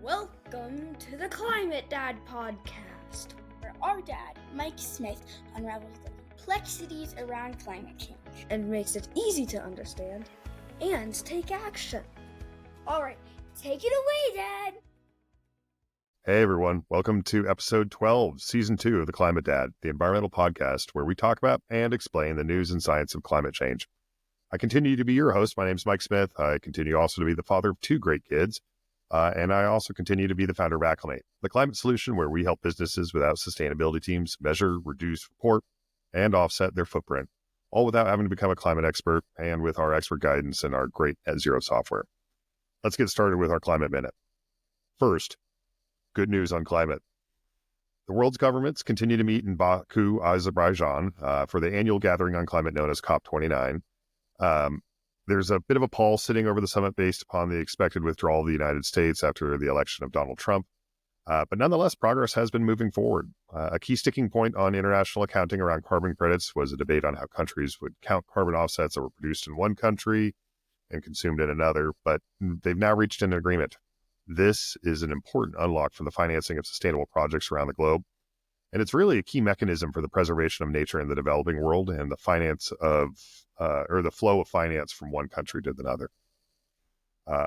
Welcome to the Climate Dad podcast, where our dad, Mike Smith, unravels the complexities around climate change and makes it easy to understand and take action. All right, take it away, Dad. Hey everyone, welcome to episode 12, season 2 of the Climate Dad, the environmental podcast where we talk about and explain the news and science of climate change. I continue to be your host. My name is Mike Smith. I continue also to be the father of 2 great kids. And I also continue to be the founder of Acclimate, the climate solution where we help businesses without sustainability teams measure, reduce, report, and offset their footprint, all without having to become a climate expert and with our expert guidance and our great net zero software. Let's get started with our Climate Minute. First, good news on climate. The world's governments continue to meet in Baku, Azerbaijan, for the annual gathering on climate known as COP29. There's a bit of a pall sitting over the summit based upon the expected withdrawal of the United States after the election of Donald Trump. But nonetheless, progress has been moving forward. A key sticking point on international accounting around carbon credits was a debate on how countries would count carbon offsets that were produced in one country and consumed in another, but they've now reached an agreement. This is an important unlock for the financing of sustainable projects around the globe. And it's really a key mechanism for the preservation of nature in the developing world and the finance of, the flow of finance from one country to another.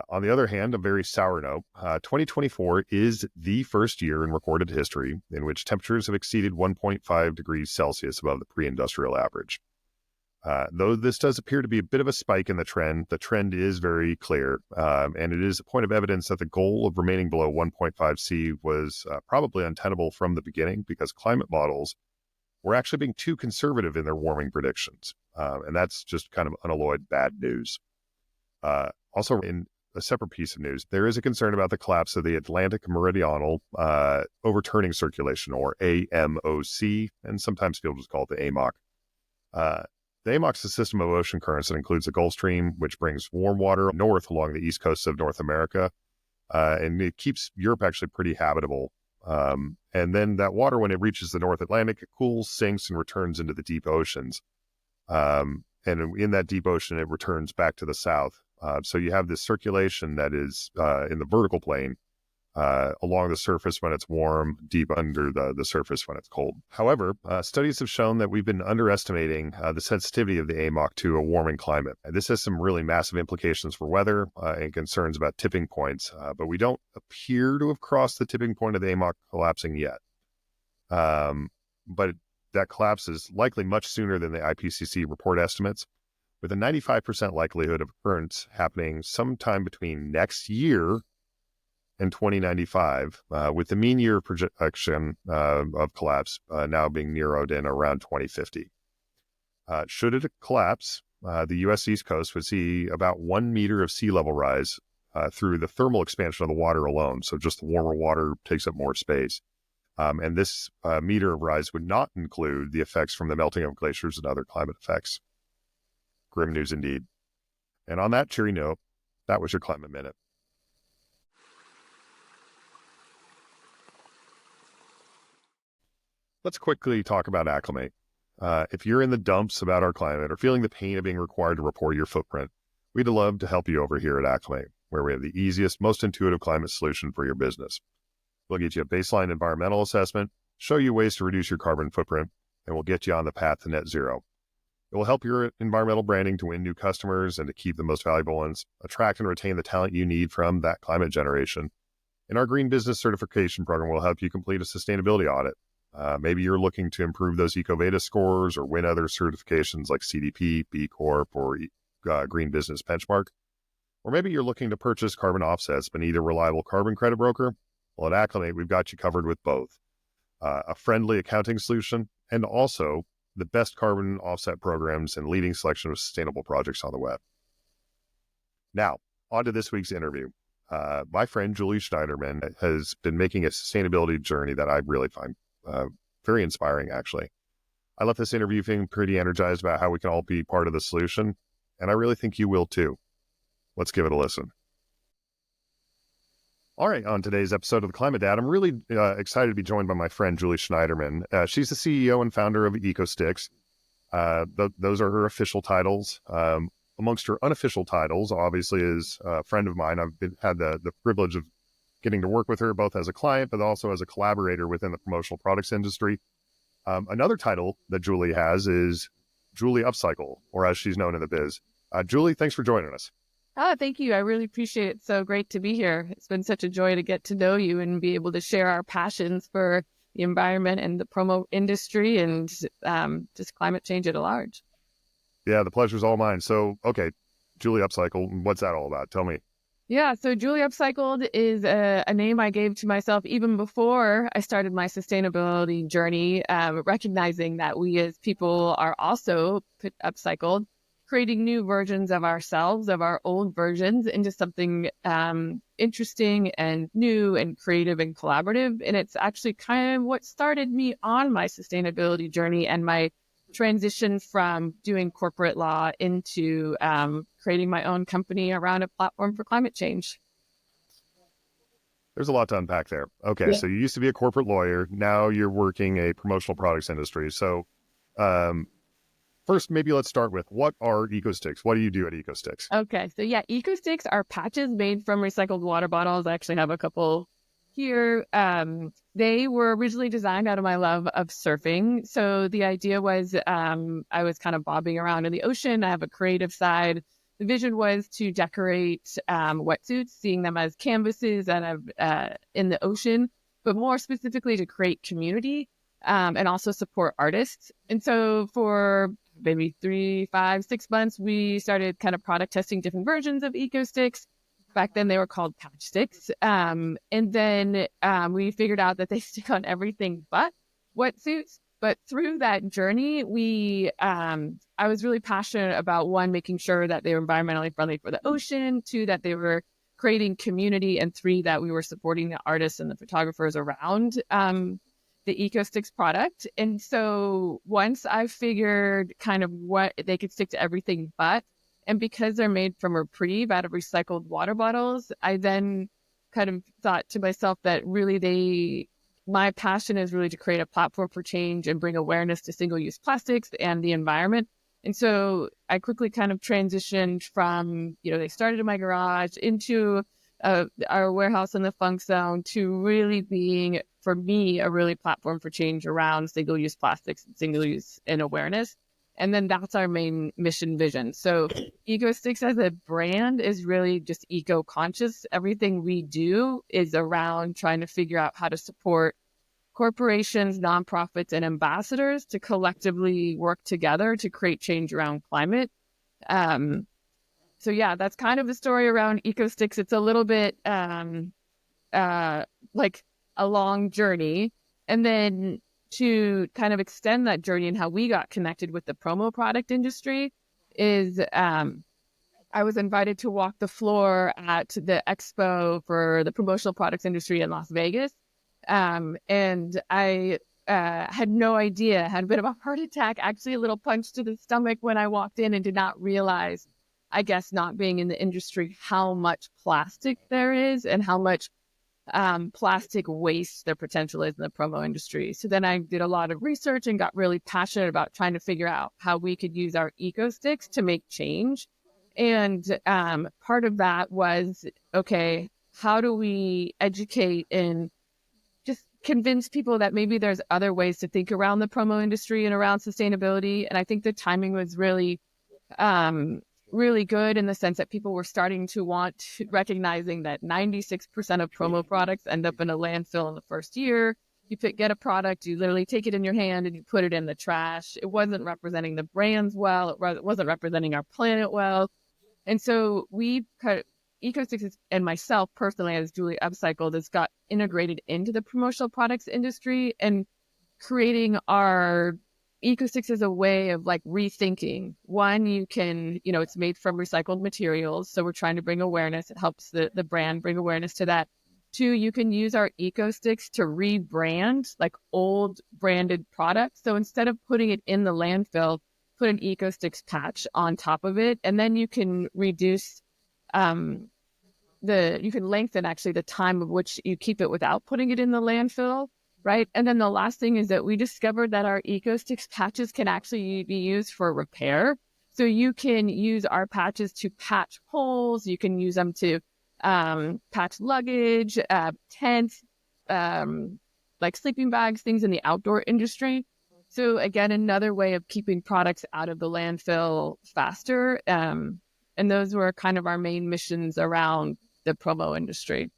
On the other hand, a very sour note, 2024 is the first year in recorded history in which temperatures have exceeded 1.5 degrees Celsius above the pre-industrial average. Though this does appear to be a bit of a spike in the trend is very clear, and it is a point of evidence that the goal of remaining below 1.5 C was probably untenable from the beginning because climate models were actually being too conservative in their warming predictions, and that's just kind of unalloyed bad news. Also, in a separate piece of news, there is a concern about the collapse of the Atlantic Meridional Overturning Circulation, or AMOC, and sometimes people just call it the AMOC. The AMOC is a system of ocean currents that includes the Gulf Stream, which brings warm water north along the east coast of North America, and it keeps Europe actually pretty habitable. And then that water, when it reaches the North Atlantic, it cools, sinks, and returns into the deep oceans. And in that deep ocean, it returns back to the south. So you have this circulation that is in the vertical plane, along the surface when it's warm, deep under the surface when it's cold. However, studies have shown that we've been underestimating the sensitivity of the AMOC to a warming climate. And this has some really massive implications for weather and concerns about tipping points, but we don't appear to have crossed the tipping point of the AMOC collapsing yet. But that collapse is likely much sooner than the IPCC report estimates, with a 95% likelihood of occurrence happening sometime between next year and 2095, with the mean year projection of collapse now being narrowed in around 2050. Should it collapse, the U.S. East Coast would see about 1 meter of sea level rise through the thermal expansion of the water alone. So just the warmer water takes up more space. And this meter of rise would not include the effects from the melting of glaciers and other climate effects. Grim news indeed. And on that cheery note, that was your Climate Minute. Let's quickly talk about Acclimate. If you're in the dumps about our climate or feeling the pain of being required to report your footprint, we'd love to help you over here at Acclimate, where we have the easiest, most intuitive climate solution for your business. We'll get you a baseline environmental assessment, show you ways to reduce your carbon footprint, and we'll get you on the path to net zero. It will help your environmental branding to win new customers and to keep the most valuable ones, attract and retain the talent you need from that climate generation. And our Green Business Certification Program will help you complete a sustainability audit. Maybe you're looking to improve those EcoVadis scores or win other certifications like CDP, B Corp, or Green Business Benchmark. Or maybe you're looking to purchase carbon offsets but need a reliable carbon credit broker. Well, at Acclimate, we've got you covered with both. A friendly accounting solution and also the best carbon offset programs and leading selection of sustainable projects on the web. Now, on to this week's interview. My friend Julie Schneiderman has been making a sustainability journey that I really find very inspiring, actually. I left this interview feeling pretty energized about how we can all be part of the solution, and I really think you will too. Let's give it a listen. All right, on today's episode of the Climate Dad, I'm really excited to be joined by my friend Julie Schneiderman. She's the CEO and founder of EcoStiks. Those are her official titles. Amongst her unofficial titles, obviously, is a friend of mine. I've had the privilege of getting to work with her both as a client, but also as a collaborator within the promotional products industry. Another title that Julie has is Julie Upcycle, or as she's known in the biz. Julie, thanks for joining us. Oh, thank you. I really appreciate it. It's so great to be here. It's been such a joy to get to know you and be able to share our passions for the environment and the promo industry and just climate change at large. Yeah, the pleasure's all mine. So, okay, Julie Upcycle, what's that all about? Tell me. Yeah, so Julie Upcycled is a name I gave to myself even before I started my sustainability journey, recognizing that we as people are also upcycled, creating new versions of ourselves, of our old versions, into something interesting and new and creative and collaborative. And it's actually kind of what started me on my sustainability journey and my transition from doing corporate law into creating my own company around a platform for climate change. There's a lot to unpack there. Okay, So you used to be a corporate lawyer. Now you're working a promotional products industry. So first, maybe let's start with, what are EcoStiks? What do you do at EcoStiks? Okay, so yeah, EcoStiks are patches made from recycled water bottles. I actually have a couple here. They were originally designed out of my love of surfing. So the idea was I was kind of bobbing around in the ocean. I have a creative side. The vision was to decorate wetsuits, seeing them as canvases and in the ocean, but more specifically to create community and also support artists. And so for maybe 3, 5, 6 months, we started kind of product testing different versions of EcoStiks. Back then they were called patch sticks. And then we figured out that they stick on everything but wetsuits. But through that journey, I was really passionate about, one, making sure that they were environmentally friendly for the ocean, 2, that they were creating community, and 3, that we were supporting the artists and the photographers around the EcoStiks product. And so once I figured kind of what they could stick to everything but, and because they're made from reprieve out of recycled water bottles, I then kind of thought to myself that really my passion is really to create a platform for change and bring awareness to single-use plastics and the environment. And so I quickly kind of transitioned from, they started in my garage into our warehouse in the Funk Zone to really being, for me, a really platform for change around single-use plastics and single-use and awareness. And then that's our main mission vision. So EcoStiks as a brand is really just eco-conscious. Everything we do is around trying to figure out how to support corporations, nonprofits, and ambassadors to collectively work together to create change around climate. So yeah, that's kind of the story around EcoStiks. It's a little bit like a long journey. And then to kind of extend that journey and how we got connected with the promo product industry is I was invited to walk the floor at the expo for the promotional products industry in Las Vegas. And I had no idea, had a bit of a heart attack, actually a little punch to the stomach when I walked in, and did not realize, I guess not being in the industry, how much plastic there is and how much plastic waste there potential is in the promo industry. So then I did a lot of research and got really passionate about trying to figure out how we could use our EcoStiks to make change. And part of that was, okay, how do we educate and just convince people that maybe there's other ways to think around the promo industry and around sustainability? And I think the timing was really good in the sense that people were starting to recognizing that 96% of promo products end up in a landfill in the first year. You get a product, you literally take it in your hand and you put it in the trash. It wasn't representing the brands well. It wasn't representing our planet well. And so EcoStiks and myself personally, as Julie Upcycled, has got integrated into the promotional products industry and creating our EcoStiks as a way of like rethinking. One, you can, it's made from recycled materials. So we're trying to bring awareness. It helps the brand bring awareness to that. 2, you can use our EcoStiks to rebrand like old branded products. So instead of putting it in the landfill, put an EcoStiks patch on top of it. And then you can reduce you can lengthen actually the time of which you keep it without putting it in the landfill. Right. And then the last thing is that we discovered that our EcoStiks patches can actually be used for repair. So you can use our patches to patch holes. You can use them to packed luggage, tents, like sleeping bags, things in the outdoor industry. So again, another way of keeping products out of the landfill faster. And those were kind of our main missions around the promo industry.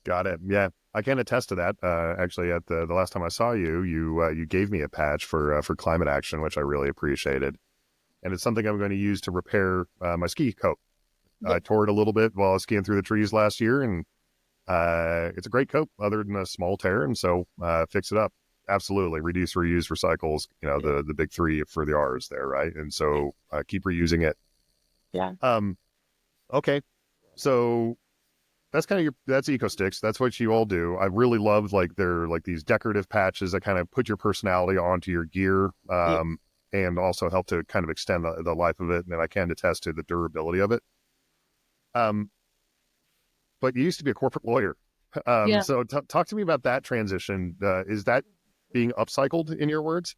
Got it. Yeah, I can attest to that. Actually, at the last time I saw you, you gave me a patch for climate action, which I really appreciated, and it's something I'm going to use to repair my ski coat. I tore it a little bit while I was skiing through the trees last year, and it's a great coat other than a small tear, and so fix it up. Absolutely, reduce, reuse, recycles. You know, the big three for the R's there, right? And so keep reusing it. Yeah. Okay, so. That's kind of that's EcoStiks. That's what you all do. I really love they're like these decorative patches that kind of put your personality onto your gear, and also help to kind of extend the life of it. And I can attest to the durability of it. But you used to be a corporate lawyer. So talk to me about that transition. Is that being upcycled in your words?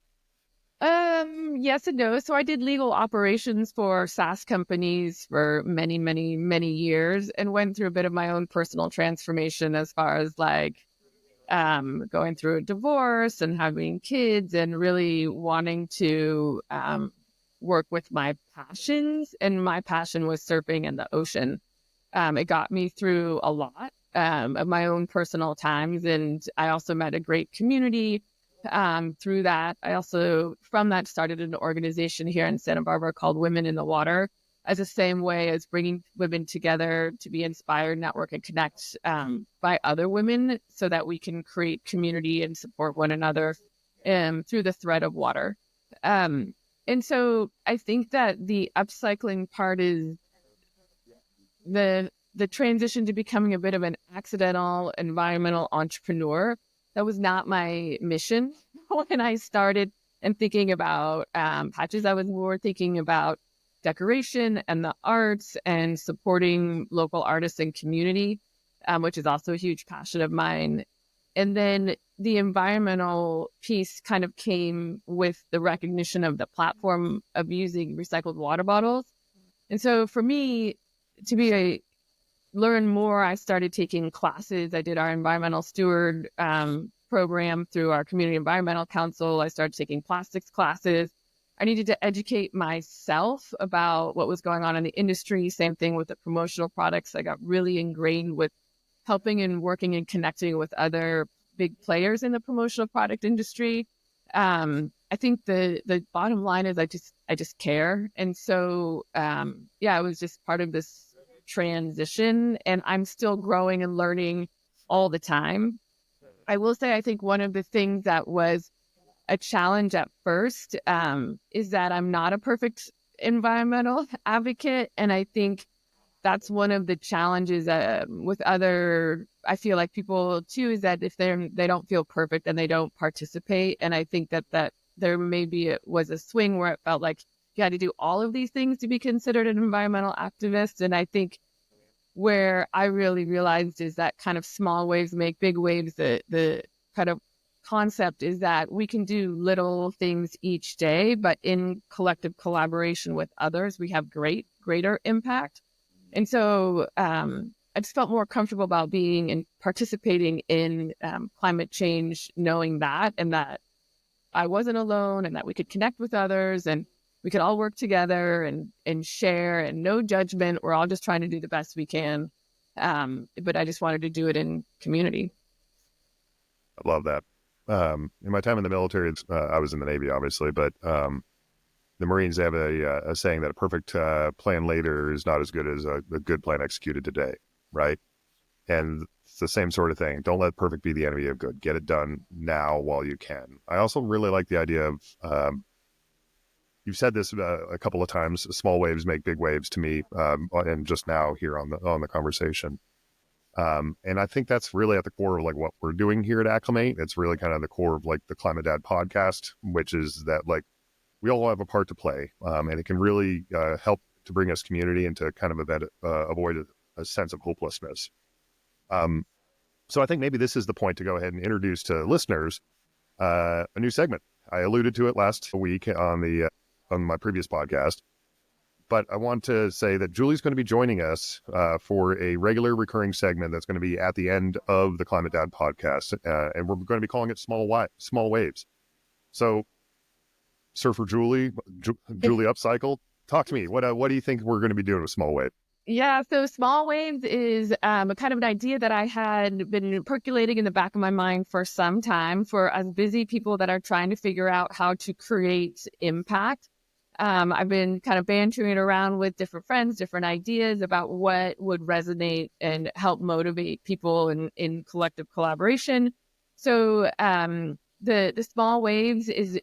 Yes and no. So I did legal operations for SaaS companies for many, many, many years and went through a bit of my own personal transformation as far as going through a divorce and having kids and really wanting to work with my passions. And my passion was surfing in the ocean. It got me through a lot of my own personal times. And I also met a great community through that. I also, from that, started an organization here in Santa Barbara called Women in the Water, as the same way as bringing women together to be inspired, network, and connect by other women so that we can create community and support one another through the thread of water. And so I think that the upcycling part is the transition to becoming a bit of an accidental environmental entrepreneur. That was not my mission when I started and thinking about patches. I was more thinking about decoration and the arts and supporting local artists and community, which is also a huge passion of mine. And then the environmental piece kind of came with the recognition of the platform of using recycled water bottles. And so for me, to learn more, I started taking classes. I did our environmental steward program through our community environmental council. I started taking plastics classes. I needed to educate myself about what was going on in the industry. Same thing with the promotional products. I got really ingrained with helping and working and connecting with other big players in the promotional product industry. I think the bottom line is I just care. And so, it was just part of this transition, and I'm still growing and learning all the time. I will say, I think one of the things that was a challenge at first is that I'm not a perfect environmental advocate. And I think that's one of the challenges with other, I feel like people too, is that if they don't feel perfect and they don't participate. And I think that there maybe was a swing where it felt like you had to do all of these things to be considered an environmental activist. And I think where I really realized is that kind of small waves make big waves. The kind of concept is that we can do little things each day, but in collective collaboration with others, we have greater impact. And so I just felt more comfortable about being and participating in climate change, knowing that, and that I wasn't alone, and that we could connect with others, and we could all work together and share, and no judgment. We're all just trying to do the best we can. But I just wanted to do it in community. I love that. In my time in the military, I was in the Navy, obviously, but the Marines have a saying that a perfect plan later is not as good as a good plan executed today, right? And it's the same sort of thing. Don't let perfect be the enemy of good. Get it done now while you can. I also really like the idea of, you've said this a couple of times, small waves make big waves to me, and just now here on the conversation. And I think that's really at the core of like what we're doing here at Acclimate. It's really kind of the core of like the Climate Dad podcast, which is that like we all have a part to play, and it can really help to bring us community and to kind of avoid a sense of hopelessness. So I think maybe this is the point to go ahead and introduce to listeners a new segment. I alluded to it last week on my previous podcast, But I want to say that Julie's going to be joining us for a regular recurring segment that's going to be at the end of the Climate Dad podcast. And we're going to be calling it Small Waves. So Surfer Julie Upcycle, talk to me. What do you think we're going to be doing with Small Wave? Yeah, so Small Waves is a kind of an idea that I had been percolating in the back of my mind for some time for us busy people that are trying to figure out how to create impact. I've been kind of bantering around with different friends, different ideas about what would resonate and help motivate people in collective collaboration. So the Small Waves is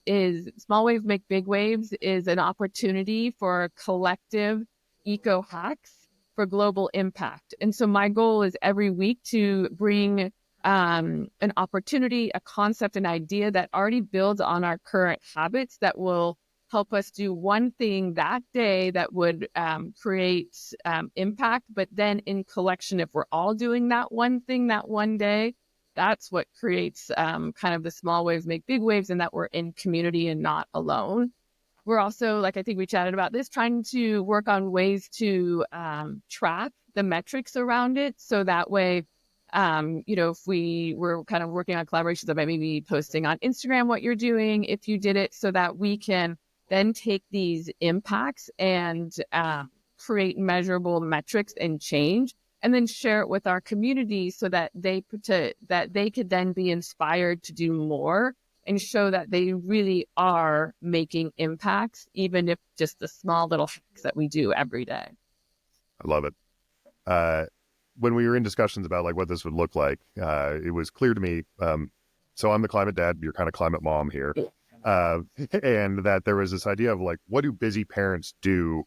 Small Waves Make Big Waves is an opportunity for collective eco hacks for global impact. And so my goal is every week to bring an opportunity, a concept, an idea that already builds on our current habits that will help us do one thing that day that would create impact. But then in collection, if we're all doing that one thing that one day, that's what creates kind of the small waves make big waves, and that we're in community and not alone. We're also, like I think we chatted about this, trying to work on ways to track the metrics around it. So that way, if we were kind of working on collaborations about maybe posting on Instagram what you're doing, if you did it, so that we can then take these impacts and create measurable metrics and change, and then share it with our community so that they could then be inspired to do more and show that they really are making impacts, even if just the small little hacks that we do every day. I love it. When we were in discussions about like what this would look like, it was clear to me. So I'm the climate dad, you're kind of climate mom here. And that there was this idea of like, what do busy parents do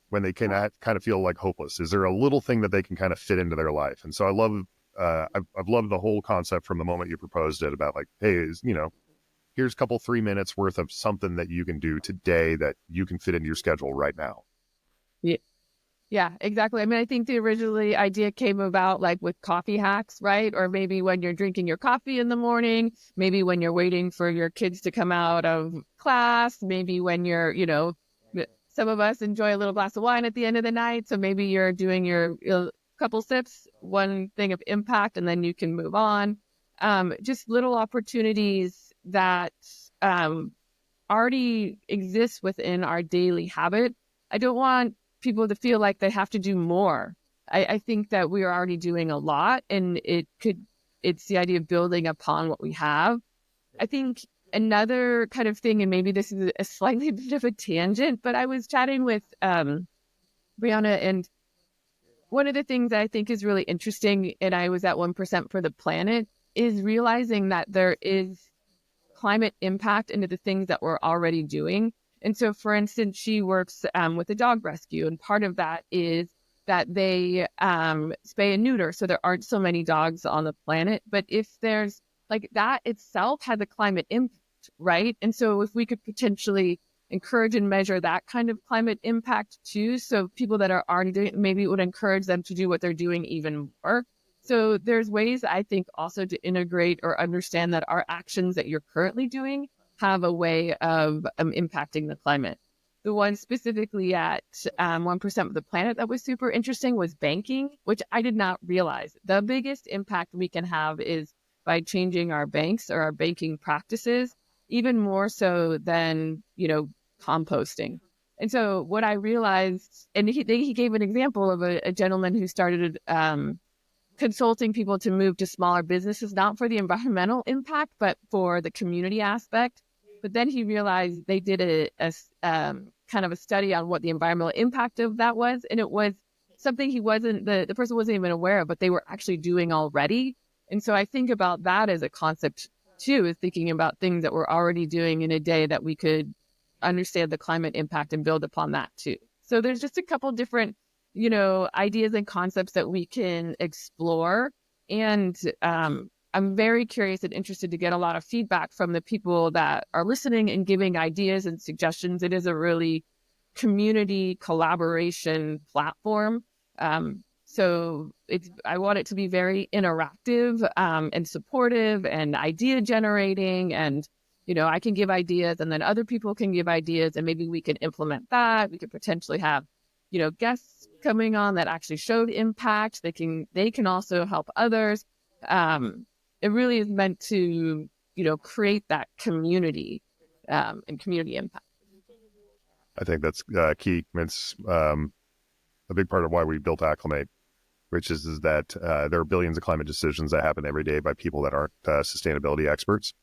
when they can kind of feel like hopeless? Is there a little thing that they can kind of fit into their life? And so I love, I've loved the whole concept from the moment you proposed it about like, hey, here's a couple 3 minutes worth of something that you can do today that you can fit into your schedule right now. Yeah, exactly. I mean, I think the originally idea came about like with coffee hacks, right? Or maybe when you're drinking your coffee in the morning, maybe when you're waiting for your kids to come out of class, maybe when you're, some of us enjoy a little glass of wine at the end of the night. So maybe you're doing your couple sips, one thing of impact, and then you can move on. Just little opportunities that already exist within our daily habit. I don't want people to feel like they have to do more. I think that we are already doing a lot, and it's the idea of building upon what we have. I think another kind of thing, and maybe this is a slightly bit of a tangent, but I was chatting with Brianna, and one of the things that I think is really interesting, and I was at 1% for the planet, is realizing that there is climate impact into the things that we're already doing. And so, for instance, she works with a dog rescue, and part of that is that they spay and neuter, so there aren't so many dogs on the planet. But if there's like that itself has a climate impact, right? And so if we could potentially encourage and measure that kind of climate impact too, so people that are already doing it, maybe it would encourage them to do what they're doing even more. So there's ways, I think, also to integrate or understand that our actions that you're currently doing have a way of impacting the climate. The one specifically at 1% of the planet that was super interesting was banking, which I did not realize. The biggest impact we can have is by changing our banks or our banking practices, even more so than, composting. And so what I realized, and he gave an example of a gentleman who started consulting people to move to smaller businesses, not for the environmental impact, but for the community aspect. But then he realized they did a kind of a study on what the environmental impact of that was. And it was something the person wasn't even aware of, but they were actually doing already. And so I think about that as a concept too, is thinking about things that we're already doing in a day that we could understand the climate impact and build upon that too. So there's just a couple different, ideas and concepts that we can explore. And I'm very curious and interested to get a lot of feedback from the people that are listening and giving ideas and suggestions. It is a really community collaboration platform. So I want it to be very interactive and supportive and idea generating. And, I can give ideas and then other people can give ideas and maybe we can implement that. We could potentially have, guests coming on that actually showed impact. They can also help others. It really is meant to, create that community and community impact. I think that's key. It's a big part of why we built Acclimate, which is that there are billions of climate decisions that happen every day by people that aren't sustainability experts.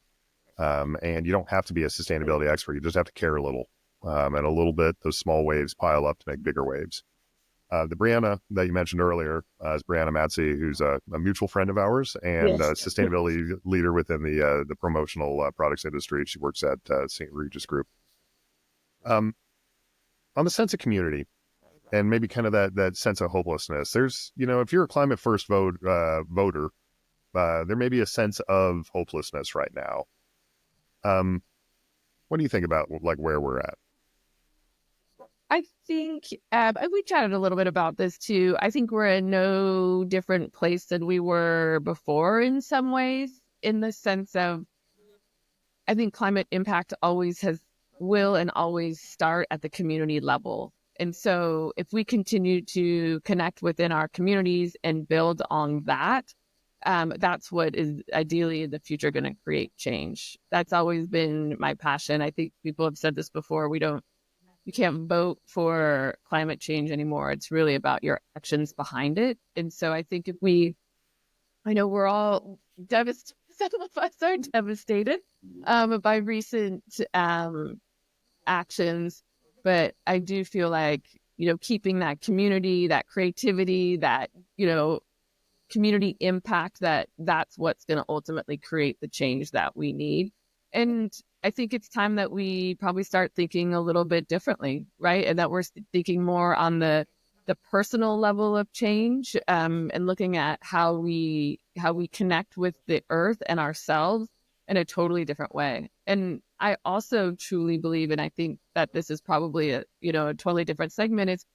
And you don't have to be a sustainability expert. You just have to care a little. And a little bit, those small waves pile up to make bigger waves. The Brianna that you mentioned earlier is Brianna Matzi, who's a mutual friend of ours and a sustainability leader within the promotional products industry. She works at St. Regis Group. On the sense of community and maybe kind of that sense of hopelessness, there's, if you're a climate first voter, there may be a sense of hopelessness right now. What do you think about like where we're at? I think we chatted a little bit about this too. I think we're in no different place than we were before in some ways, in the sense of, I think climate impact will and always start at the community level. And so if we continue to connect within our communities and build on that, that's what is ideally in the future going to create change. That's always been my passion. I think people have said this before. You can't vote for climate change anymore. It's really about your actions behind it. And so I think I know we're all devastated. Some of us are devastated by recent actions, but I do feel like, keeping that community, that creativity, that, community impact, that's what's going to ultimately create the change that we need. And I think it's time that we probably start thinking a little bit differently, right? And that we're thinking more on the personal level of change, and looking at how we connect with the earth and ourselves in a totally different way. And I also truly believe, and I think that this is probably a totally different segment, is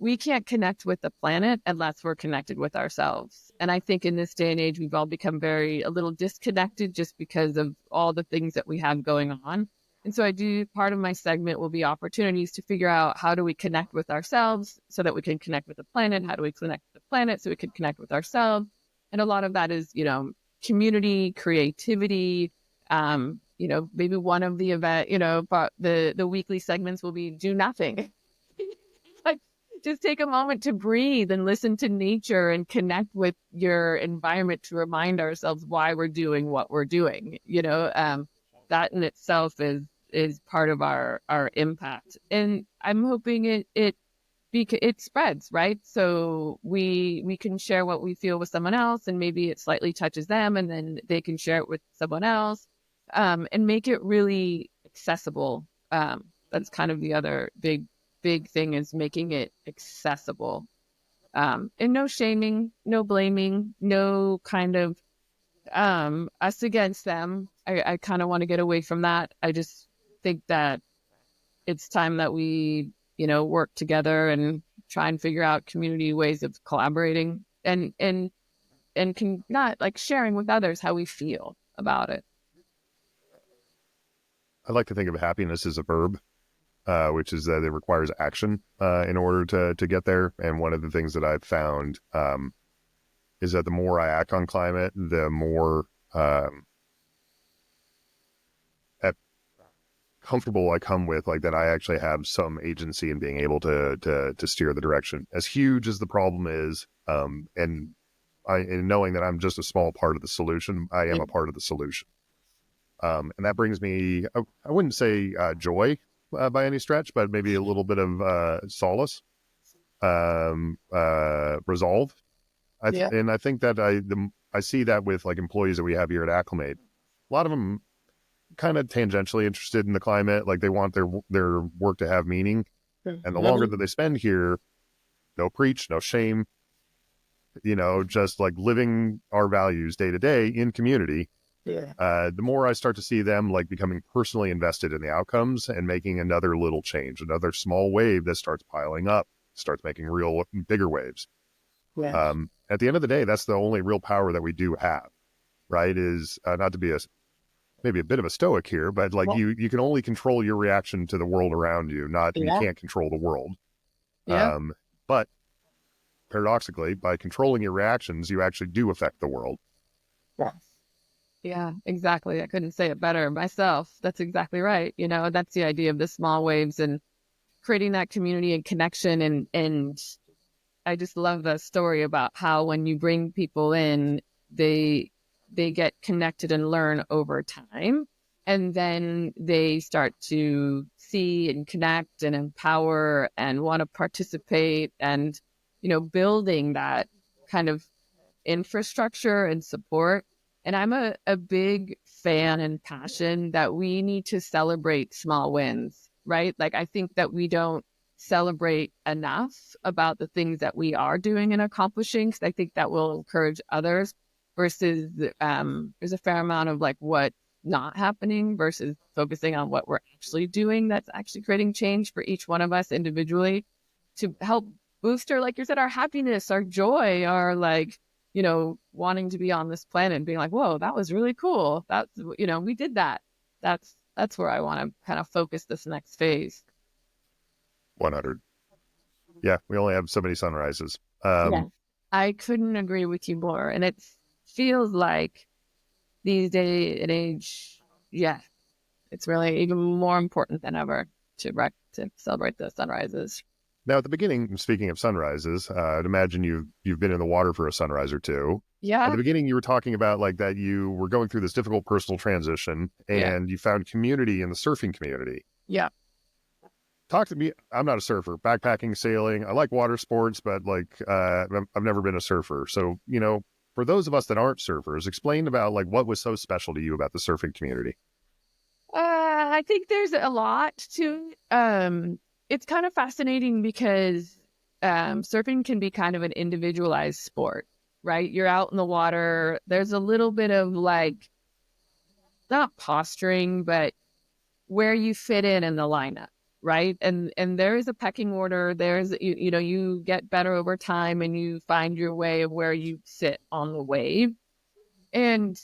we can't connect with the planet unless we're connected with ourselves. And I think in this day and age, we've all become a little disconnected just because of all the things that we have going on. And so part of my segment will be opportunities to figure out, how do we connect with ourselves so that we can connect with the planet? How do we connect with the planet so we can connect with ourselves? And a lot of that is, community, creativity. Maybe one of the but the weekly segments will be do nothing. Just take a moment to breathe and listen to nature and connect with your environment to remind ourselves why we're doing what we're doing. That in itself is part of our impact. And I'm hoping it spreads, right? So we can share what we feel with someone else, and maybe it slightly touches them, and then they can share it with someone else, and make it really accessible. That's kind of the other big thing, is making it accessible, and no shaming, no blaming, no kind of us against them. I kind of want to get away from that. I just think that it's time that we work together and try and figure out community ways of collaborating and can not like sharing with others how we feel about it. I like to think of happiness as a verb. Which is that it requires action in order to get there. And one of the things that I've found is that the more I act on climate, the more comfortable I come with, like, that I actually have some agency in being able to steer the direction. As huge as the problem is, and knowing that I'm just a small part of the solution, I am a part of the solution. And that brings me, I wouldn't say joy, by any stretch, but maybe a little bit of solace, resolve. And I think that I see that with like employees that we have here at Acclimate. A lot of them kind of tangentially interested in the climate, like they want their work to have meaning. And the longer that they spend here, no preach, no shame, just like living our values day to day in community. The more I start to see them like becoming personally invested in the outcomes and making another little change, another small wave that starts piling up, starts making real bigger waves. At the end of the day, that's the only real power that we do have, right? Is not to be a maybe a bit of a stoic here, but like Well, you can only control your reaction to the world around you, not you yeah. can't control the world. Yeah. But paradoxically, by controlling your reactions, you actually do affect the world. Yeah, exactly. I couldn't say it better myself. That's exactly right. That's the idea of the small waves and creating that community and connection. And I just love the story about how when you bring people in, they get connected and learn over time. And then they start to see and connect and empower and want to participate and, building that kind of infrastructure and support. And I'm a big fan and passion that we need to celebrate small wins, right? Like, I think that we don't celebrate enough about the things that we are doing and accomplishing, because I think that will encourage others versus there's a fair amount of like what not happening versus focusing on what we're actually doing that's actually creating change for each one of us individually to help boost our, like you said, our happiness, our joy, our like, wanting to be on this planet and being like, whoa, that was really cool. That's, we did that. That's where I want to kind of focus this next phase. 100. Yeah, we only have so many sunrises. Yeah, I couldn't agree with you more. And it feels like these day and age, yeah, it's really even more important than ever to celebrate the sunrises. Now, at the beginning, speaking of sunrises, I'd imagine you've been in the water for a sunrise or two. Yeah. At the beginning, you were talking about like that you were going through this difficult personal transition and you found community in the surfing community. Yeah. Talk to me. I'm not a surfer, backpacking, sailing. I like water sports, but like I've never been a surfer. So, for those of us that aren't surfers, explain about like what was so special to you about the surfing community. I think there's a lot to it's kind of fascinating because surfing can be kind of an individualized sport, right? You're out in the water. There's a little bit of like, not posturing, but where you fit in the lineup, right? And there is a pecking order. There's, you get better over time and you find your way of where you sit on the wave. And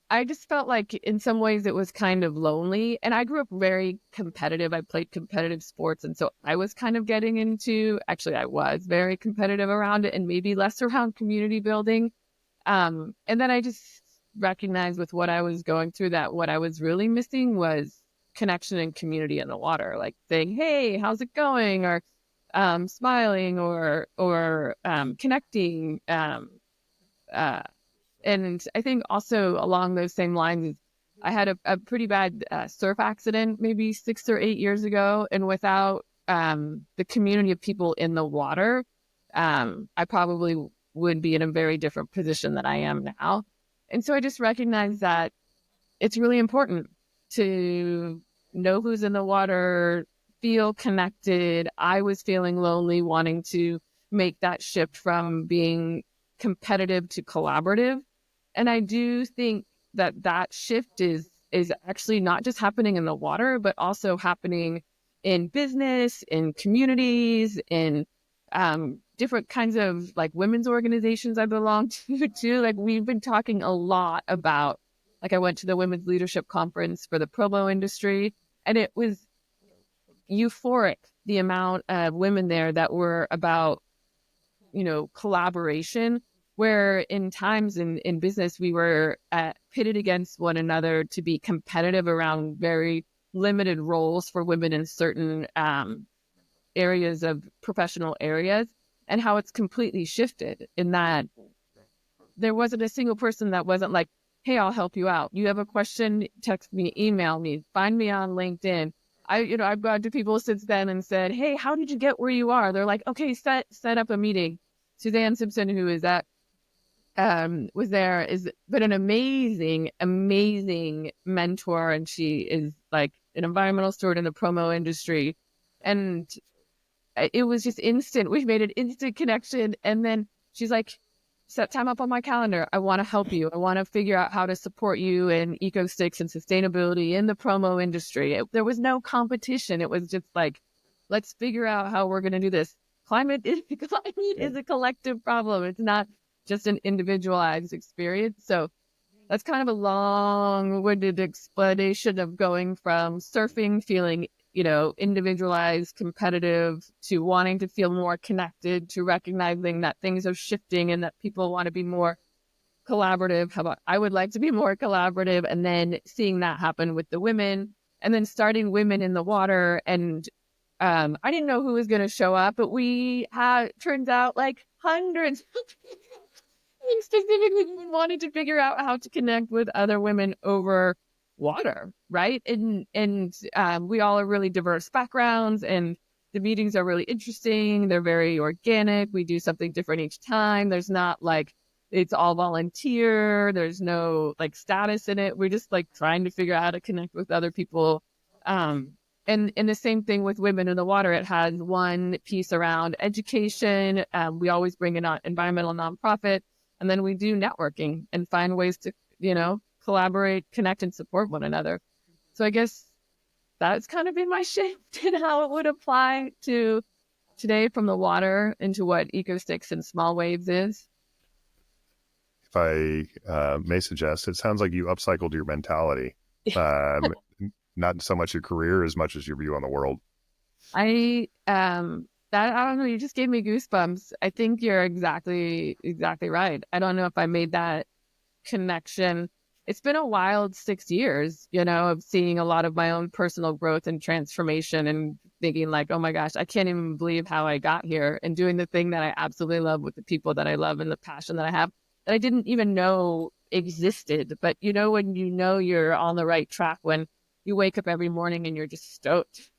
I just felt like in some ways it was kind of lonely. And I grew up very competitive. I played competitive sports. And so I was kind of getting into, actually, I was very competitive around it and maybe less around community building. And then I just recognized with what I was going through that what I was really missing was connection and community in the water, like saying, hey, how's it going? Or smiling or connecting. And I think also along those same lines, I had a pretty bad surf accident maybe 6 or 8 years ago. And without the community of people in the water, I probably would be in a very different position than I am now. And so I just recognize that it's really important to know who's in the water, feel connected. I was feeling lonely, wanting to make that shift from being competitive to collaborative. And I do think that shift is actually not just happening in the water, but also happening in business, in communities, in different kinds of like women's organizations I belong to too. Like we've been talking a lot about, like I went to the Women's Leadership Conference for the promo industry, and it was euphoric, the amount of women there that were about, collaboration, where in times in business, we were pitted against one another to be competitive around very limited roles for women in certain areas of professional areas, and how it's completely shifted in that there wasn't a single person that wasn't like, hey, I'll help you out. You have a question, text me, email me, find me on LinkedIn. I've gone to people since then and said, hey, how did you get where you are? They're like, okay, set up a meeting. Suzanne Simpson, who is at was there, is been an amazing mentor, and she is like an environmental steward in the promo industry. And it was just instant. We made an instant connection. And then she's like, set time up on my calendar. I want to help you. I want to figure out how to support you in EcoStiks and sustainability in the promo industry. There was no competition. It was just like, let's figure out how we're going to do this. Climate is a collective problem. It's not just an individualized experience. So that's kind of a long-winded explanation of going from surfing, feeling, individualized, competitive, to wanting to feel more connected, to recognizing that things are shifting and that people want to be more collaborative. How about I would like to be more collaborative, and then seeing that happen with the women, and then starting Women in the Water. And I didn't know who was going to show up, but we had, turns out, like hundreds specifically wanted to figure out how to connect with other women over water, right? And we all are really diverse backgrounds, and the meetings are really interesting. They're very organic. We do something different each time. There's not like, it's all volunteer. There's no like status in it. We're just like trying to figure out how to connect with other people. And the same thing with Women in the Water. It has one piece around education. We always bring in an environmental nonprofit, and then we do networking and find ways to, collaborate, connect, and support one another. So I guess that's kind of been my shift in how it would apply to today, from the water into what EcoStiks and Small Waves is. If I may suggest, it sounds like you upcycled your mentality. Not so much your career as much as your view on the world. I don't know. You just gave me goosebumps. I think you're exactly right. I don't know if I made that connection. It's been a wild 6 years, of seeing a lot of my own personal growth and transformation, and thinking like, oh my gosh, I can't even believe how I got here, and doing the thing that I absolutely love with the people that I love and the passion that I have that I didn't even know existed. But when you're on the right track, when you wake up every morning and you're just stoked,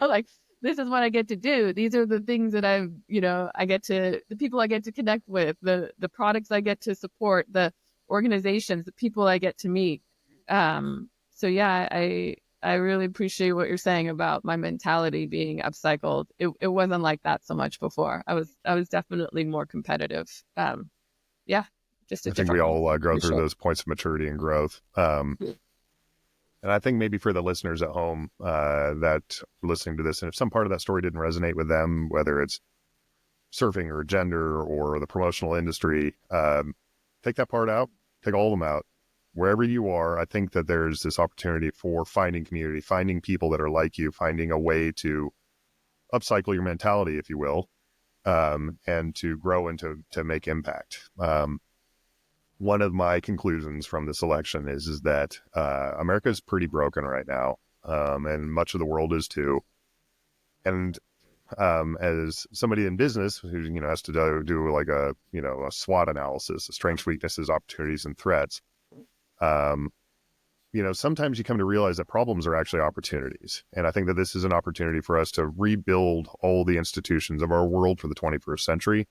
like, this is what I get to do. These are the things that the people I get to connect with, the products I get to support, the organizations, the people I get to meet. So yeah, I really appreciate what you're saying about my mentality being upcycled. It wasn't like that so much before. I was definitely more competitive. Yeah, just I think we all grow through those points of maturity and growth. And I think maybe for the listeners at home that are listening to this, and if some part of that story didn't resonate with them, whether it's surfing or gender or the promotional industry, take that part out, take all of them out. Wherever you are, I think that there's this opportunity for finding community, finding people that are like you, finding a way to upcycle your mentality, if you will, and to grow and to make impact. One of my conclusions from this election is that America is pretty broken right now, and much of the world is too. And as somebody in business who has to do like a SWOT analysis, strengths, weaknesses, opportunities, and threats, sometimes you come to realize that problems are actually opportunities. And I think that this is an opportunity for us to rebuild all the institutions of our world for the 21st century.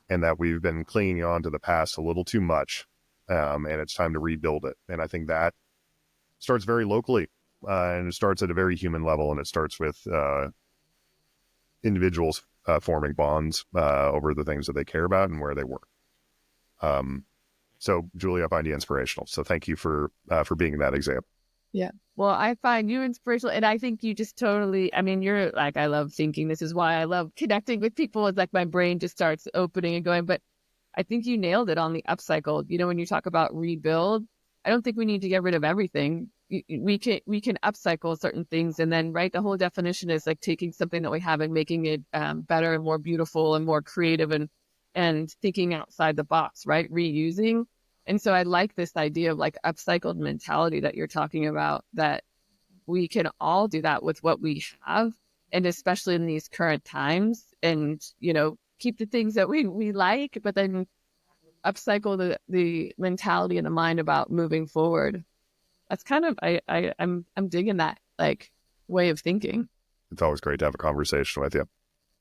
And that we've been clinging on to the past a little too much, and it's time to rebuild it. And I think that starts very locally, and it starts at a very human level, and it starts with individuals forming bonds over the things that they care about and where they work. So, Julie, I find you inspirational. So thank you for being that example. Yeah. Well, I find you inspirational, and I think you just totally, you're like, I love thinking. This is why I love connecting with people. It's like my brain just starts opening and going. But I think you nailed it on the upcycle. When you talk about rebuild, I don't think we need to get rid of everything. We can upcycle certain things, and then, right, the whole definition is like taking something that we have and making it better and more beautiful and more creative, and thinking outside the box, right? Reusing. And so I like this idea of like upcycled mentality that you're talking about, that we can all do that with what we have, and especially in these current times, and, keep the things that we like, but then upcycle the mentality and the mind about moving forward. That's kind of, I'm digging that like way of thinking. It's always great to have a conversation with you.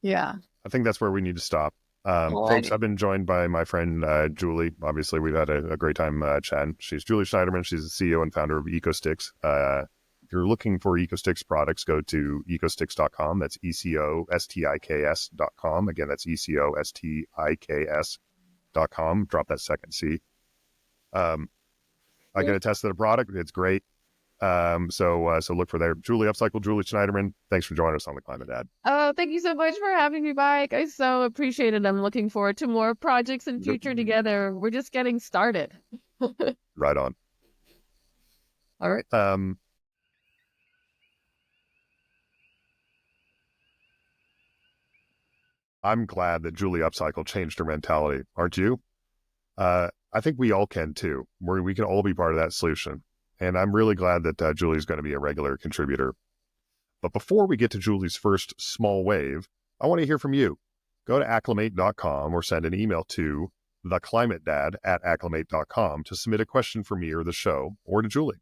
Yeah. I think that's where we need to stop. Folks, I've been joined by my friend Julie. Obviously, we've had a great time chatting. She's Julie Schneiderman. She's the CEO and founder of EcoStiks. If you're looking for EcoStiks products, go to EcoStiks.com. That's EcoStiks.com. Again, that's EcoStiks.com. Drop that second C. I get a test of the product. It's great. So look for there. Julie Upcycle, Julie Schneiderman. Thanks for joining us on the Climate Dad. Oh, thank you so much for having me, Mike. I so appreciate it. I'm looking forward to more projects in future together. We're just getting started. Right on. All right. I'm glad that Julie Upcycle changed her mentality, aren't you? I think we all can too. We can all be part of that solution. And I'm really glad that Julie's going to be a regular contributor. But before we get to Julie's first small wave, I want to hear from you. Go to acclimate.com or send an email to theclimatedad@acclimate.com to submit a question for me or the show or to Julie.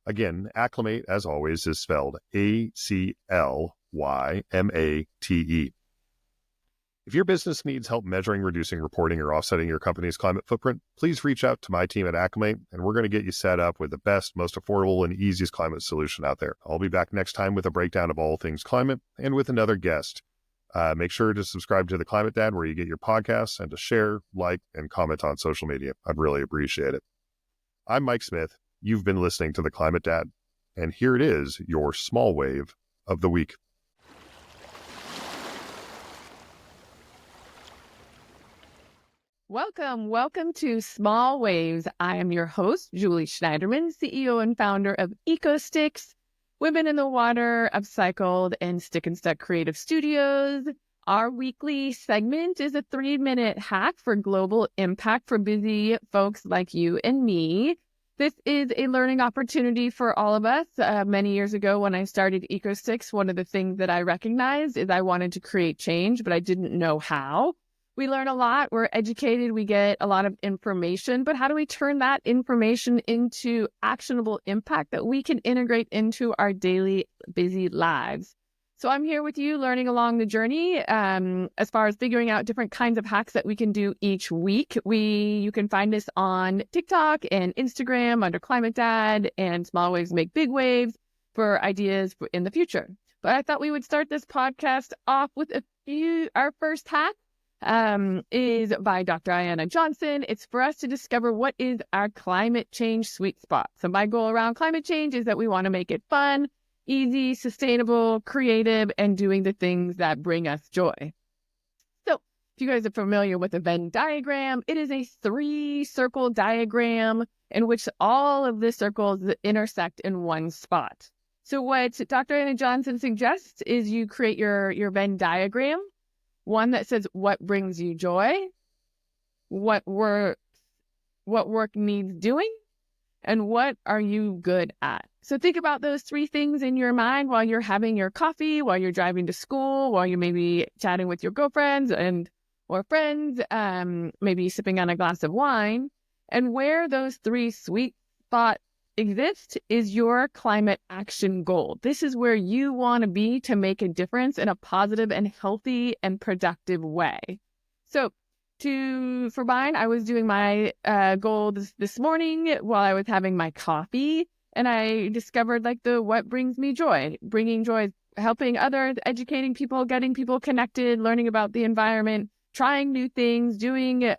Again, Acclimate, as always, is spelled ACLYMATE. If your business needs help measuring, reducing, reporting, or offsetting your company's climate footprint, please reach out to my team at Acclimate, and we're going to get you set up with the best, most affordable, and easiest climate solution out there. I'll be back next time with a breakdown of all things climate and with another guest. Make sure to subscribe to The Climate Dad where you get your podcasts and to share, like, and comment on social media. I'd really appreciate it. I'm Mike Smith. You've been listening to The Climate Dad, and here it is, your small wave of the week. Welcome to Small Waves. I am your host, Julie Schneiderman, CEO and founder of EcoStiks, Women in the Water, Upcycled, and Stick and Stuck Creative Studios. Our weekly segment is a 3-minute hack for global impact for busy folks like you and me. This is a learning opportunity for all of us. Many years ago when I started EcoStiks, one of the things that I recognized is I wanted to create change, but I didn't know how. We learn a lot, we're educated, we get a lot of information, but how do we turn that information into actionable impact that we can integrate into our daily busy lives? So I'm here with you learning along the journey as far as figuring out different kinds of hacks that we can do each week. You can find us on TikTok and Instagram under Climate Dad and Small Waves Make Big Waves for ideas in the future. But I thought we would start this podcast off with our first hack. Is by Dr. Ayanna Johnson. It's for us to discover what is our climate change sweet spot. So my goal around climate change is that we want to make it fun, easy, sustainable, creative, and doing the things that bring us joy. So if you guys are familiar with the Venn diagram, it is a 3-circle diagram in which all of the circles intersect in one spot. So what Dr. Ayanna Johnson suggests is you create your Venn diagram. One that says what brings you joy, what work needs doing, and what are you good at. So think about those 3 things in your mind while you're having your coffee, while you're driving to school, while you may be chatting with your girlfriends or friends, maybe sipping on a glass of wine. And where those 3 sweet spots exist is your climate action goal. This is where you want to be to make a difference in a positive and healthy and productive way. So for mine, I was doing my goal this morning while I was having my coffee, and I discovered what brings me joy. Bringing joy, helping others, educating people, getting people connected, learning about the environment, trying new things, doing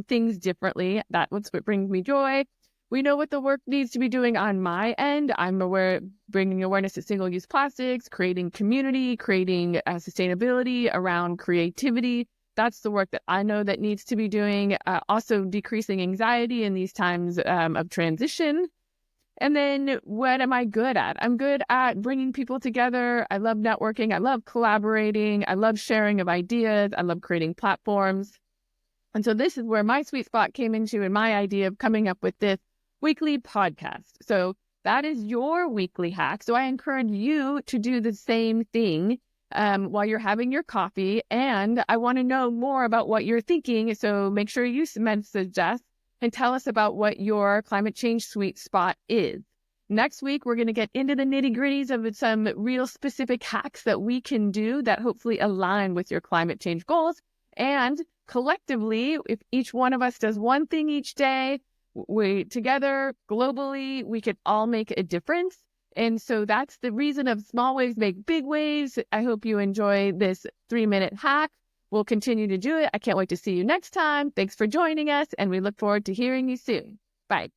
things differently. That's what brings me joy. We know what the work needs to be doing on my end. I'm bringing awareness to single-use plastics, creating community, creating sustainability around creativity. That's the work that I know that needs to be doing. Also decreasing anxiety in these times of transition. And then what am I good at? I'm good at bringing people together. I love networking. I love collaborating. I love sharing of ideas. I love creating platforms. And so this is where my sweet spot came into and my idea of coming up with this weekly podcast. So that is your weekly hack. So I encourage you to do the same thing while you're having your coffee. And I want to know more about what you're thinking. So make sure you message us and tell us about what your climate change sweet spot is. Next week, we're going to get into the nitty-gritties of some real specific hacks that we can do that hopefully align with your climate change goals. And collectively, if each one of us does one thing each day, we together globally, we could all make a difference. And so that's the reason of Small Waves Make Big Waves. I hope you enjoy this 3-minute hack. We'll continue to do it. I can't wait to see you next time. Thanks for joining us, and we look forward to hearing you soon. Bye.